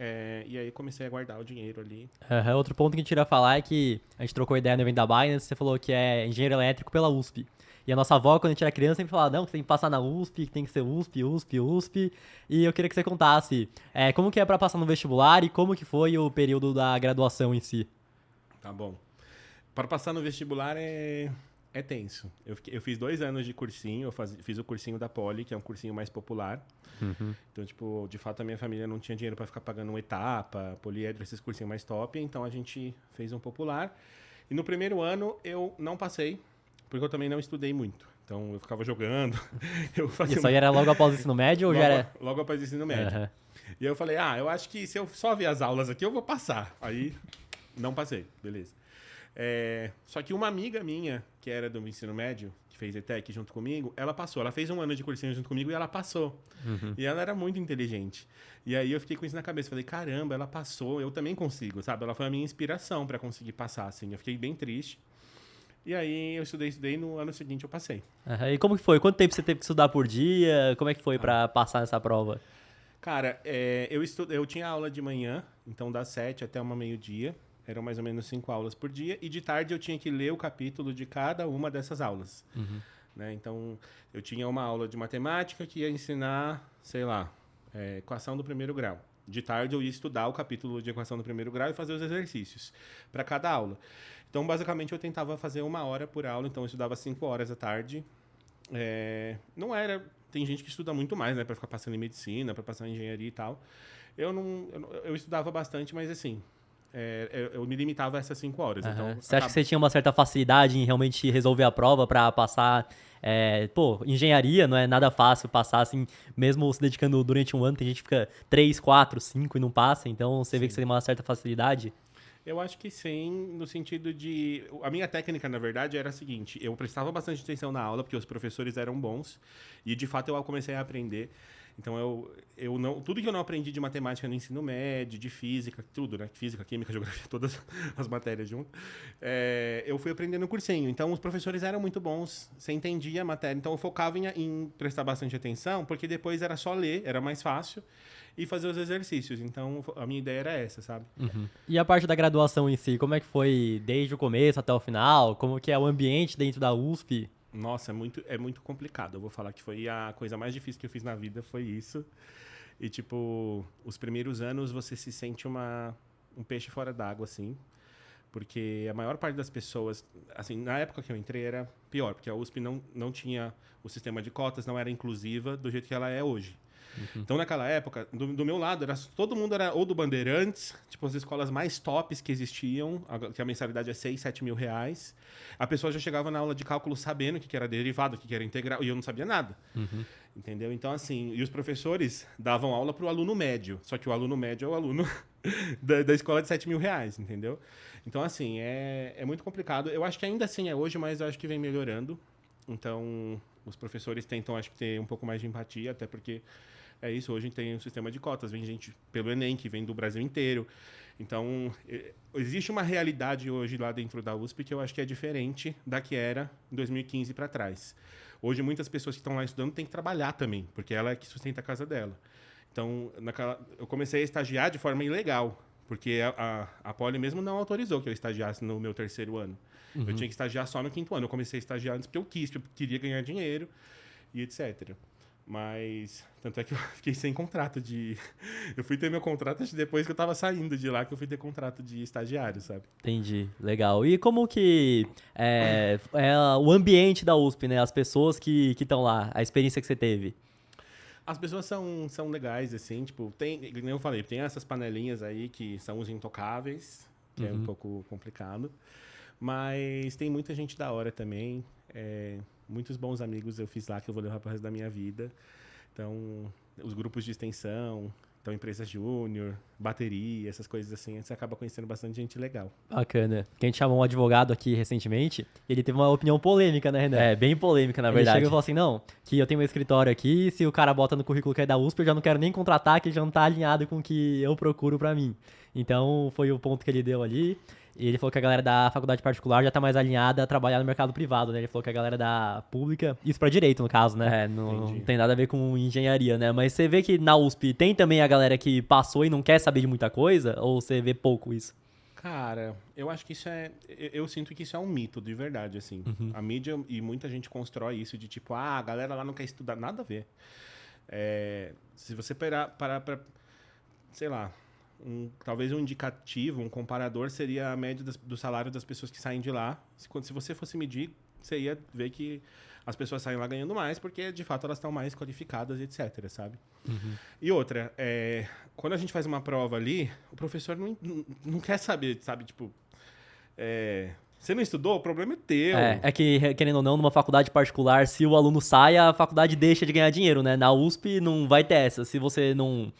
E aí comecei a guardar o dinheiro ali. Outro ponto que a gente iria falar é que a gente trocou ideia no evento da Binance, você falou que é engenheiro elétrico pela USP. E a nossa avó, quando a gente era criança, sempre falava, não, que você tem que passar na USP, que tem que ser USP, USP, USP. E eu queria que você contasse como que é pra passar no vestibular e como que foi o período da graduação em si. Tá bom. Para passar no vestibular é tenso. Eu fiz 2 anos de cursinho, fiz o cursinho da Poli, que é um cursinho mais popular. Então, tipo, de fato a minha família não tinha dinheiro para ficar pagando uma etapa, poliedro, esses cursinhos mais top, então a gente fez um popular. E no primeiro ano eu não passei, porque eu também não estudei muito. Então eu ficava jogando, eu fazia Isso aí era logo após o ensino médio ou já era... logo após o ensino médio. Aham. E aí eu falei, eu acho que se eu só ver as aulas aqui, eu vou passar. Aí, não passei, beleza. Só que uma amiga minha, que era do ensino médio, que fez ETEC junto comigo, ela passou. Ela fez um ano de cursinho junto comigo e ela passou. E ela era muito inteligente. E aí eu fiquei com isso na cabeça. Falei, caramba, ela passou, eu também consigo, sabe? Ela foi a minha inspiração pra conseguir passar, assim. Eu fiquei bem triste. E aí eu estudei, no ano seguinte eu passei. Aham. E como que foi? Quanto tempo você teve que estudar por dia? Como é que foi pra passar nessa prova? Cara, eu tinha aula de manhã, então das 7 até uma meio-dia. Eram mais ou menos 5 aulas por dia. E de tarde eu tinha que ler o capítulo de cada uma dessas aulas. Né? Então, eu tinha uma aula de matemática que ia ensinar, sei lá, equação do primeiro grau. De tarde eu ia estudar o capítulo de equação do primeiro grau e fazer os exercícios para cada aula. Então, basicamente, eu tentava fazer 1 hora por aula. Então, eu estudava 5 horas à tarde. Não era... Tem gente que estuda muito mais, né? Para ficar passando em medicina, para passar em engenharia e tal. Eu estudava bastante, mas assim... eu me limitava a essas 5 horas. Aham. Então, Você acha que você tinha uma certa facilidade em realmente resolver a prova pra passar? Engenharia não é nada fácil passar assim, mesmo se dedicando durante um ano, tem gente que fica 3, 4, 5 e não passa, então você vê que sim. você tem uma certa facilidade. Eu acho que sim, no sentido de... A minha técnica, na verdade, era a seguinte. Eu prestava bastante atenção na aula, porque os professores eram bons. E, de fato, eu comecei a aprender. Então, eu não... Tudo que eu não aprendi de matemática no ensino médio, de física, tudo, né? Física, química, geografia, todas as matérias junto. Eu fui aprendendo no cursinho. Então, os professores eram muito bons. Você entendia a matéria. Então, eu focava em prestar bastante atenção, porque depois era só ler, era mais fácil. E fazer os exercícios. Então, a minha ideia era essa, sabe? E a parte da graduação em si, como é que foi desde o começo até o final? Como que é o ambiente dentro da USP? Nossa, é muito complicado. Eu vou falar que foi a coisa mais difícil que eu fiz na vida, foi isso. E, tipo, os primeiros anos você se sente um peixe fora d'água, assim. Porque a maior parte das pessoas... Assim, na época que eu entrei era pior, porque a USP não tinha o sistema de cotas, não era inclusiva do jeito que ela é hoje. Então, naquela época, do meu lado, todo mundo era ou do Bandeirantes, tipo, as escolas mais tops que existiam, que a mensalidade é 6, 7 mil reais. A pessoa já chegava na aula de cálculo sabendo o que era derivado, o que era integral, e eu não sabia nada. Entendeu? Então, assim, e os professores davam aula para o aluno médio, só que o aluno médio é o aluno da escola de 7 mil reais, entendeu? Então, assim, é muito complicado. Eu acho que ainda assim é hoje, mas eu acho que vem melhorando. Então, os professores tentam, acho que, ter um pouco mais de empatia, até porque... É isso, hoje tem um sistema de cotas, vem gente pelo Enem, que vem do Brasil inteiro. Então, existe uma realidade hoje lá dentro da USP que eu acho que é diferente da que era em 2015 para trás. Hoje, muitas pessoas que estão lá estudando têm que trabalhar também, porque ela é que sustenta a casa dela. Então, eu comecei a estagiar de forma ilegal, porque a Poli mesmo não autorizou que eu estagiasse no meu 3º ano. Eu tinha que estagiar só no 5º ano. Eu comecei a estagiar antes porque eu quis, porque eu queria ganhar dinheiro e etc. Mas, tanto é que eu fiquei sem contrato de... Eu fui ter meu contrato depois que eu tava saindo de lá, que eu fui ter contrato de estagiário, sabe? Entendi, legal. E como que é o ambiente da USP, né? As pessoas que estão lá, a experiência que você teve? As pessoas são legais, assim, tipo, como eu falei, tem essas panelinhas aí que são os intocáveis, que é um pouco complicado. Mas tem muita gente da hora também. Muitos bons amigos eu fiz lá que eu vou levar pro resto da minha vida. Então, os grupos de extensão, então empresas júnior, bateria, essas coisas assim, você acaba conhecendo bastante gente legal. Bacana. Que a gente chamou um advogado aqui recentemente, e ele teve uma opinião polêmica, né, Renan? Bem polêmica, na verdade. Ele chega e falou assim, não, que eu tenho um escritório aqui, se o cara bota no currículo que é da USP, eu já não quero nem contratar, que já não tá alinhado com o que eu procuro pra mim. Então, foi o ponto que ele deu ali. E ele falou que a galera da faculdade particular já tá mais alinhada a trabalhar no mercado privado, né? Ele falou que a galera da pública... Isso pra direito, no caso, né? Não tem nada a ver com engenharia, né? Mas você vê que na USP tem também a galera que passou e não quer saber de muita coisa? Ou você vê pouco isso? Cara, eu acho que isso é... Eu sinto que isso é um mito, de verdade, assim. A mídia e muita gente constrói isso de tipo, a galera lá não quer estudar. Nada a ver. Se você parar pra... Sei lá... talvez um indicativo, um comparador seria a média do salário das pessoas que saem de lá. Se você fosse medir, você ia ver que as pessoas saem lá ganhando mais, porque de fato elas estão mais qualificadas, etc, sabe? E outra, quando a gente faz uma prova ali, o professor não quer saber, sabe? Tipo, você não estudou, o problema é teu. É que, querendo ou não, numa faculdade particular, se o aluno sai, a faculdade deixa de ganhar dinheiro, né? Na USP não vai ter essa. Se você não...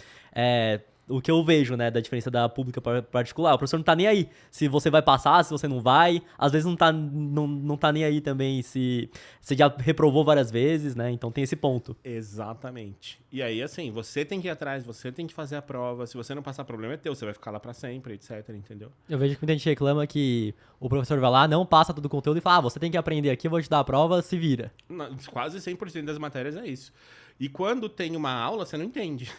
o que eu vejo, né, da diferença da pública para particular, o professor não tá nem aí se você vai passar, se você não vai, às vezes não tá nem aí também se você já reprovou várias vezes, né, então tem esse ponto. Exatamente. E aí, assim, você tem que ir atrás, você tem que fazer a prova, se você não passar, problema é teu, você vai ficar lá pra sempre, etc, entendeu? Eu vejo que muita gente reclama que o professor vai lá, não passa todo o conteúdo e fala, você tem que aprender aqui, eu vou te dar a prova, se vira. Quase 100% das matérias é isso. E quando tem uma aula, você não entende.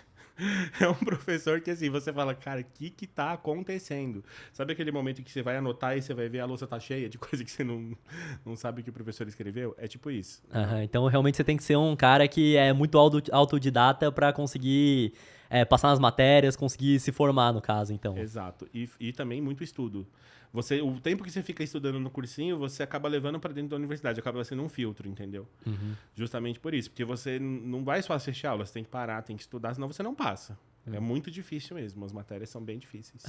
É um professor que, assim, você fala, cara, o que tá acontecendo? Sabe aquele momento em que você vai anotar e você vai ver a louça tá cheia de coisa que você não sabe que o professor escreveu? É tipo isso. Então, realmente, você tem que ser um cara que é muito autodidata pra conseguir passar nas matérias, conseguir se formar, no caso, então. Exato. E também muito estudo. O tempo que você fica estudando no cursinho, você acaba levando para dentro da universidade, acaba sendo um filtro, entendeu? Justamente por isso, porque você não vai só assistir aula, você tem que parar, tem que estudar, senão você não passa. É muito difícil mesmo, as matérias são bem difíceis.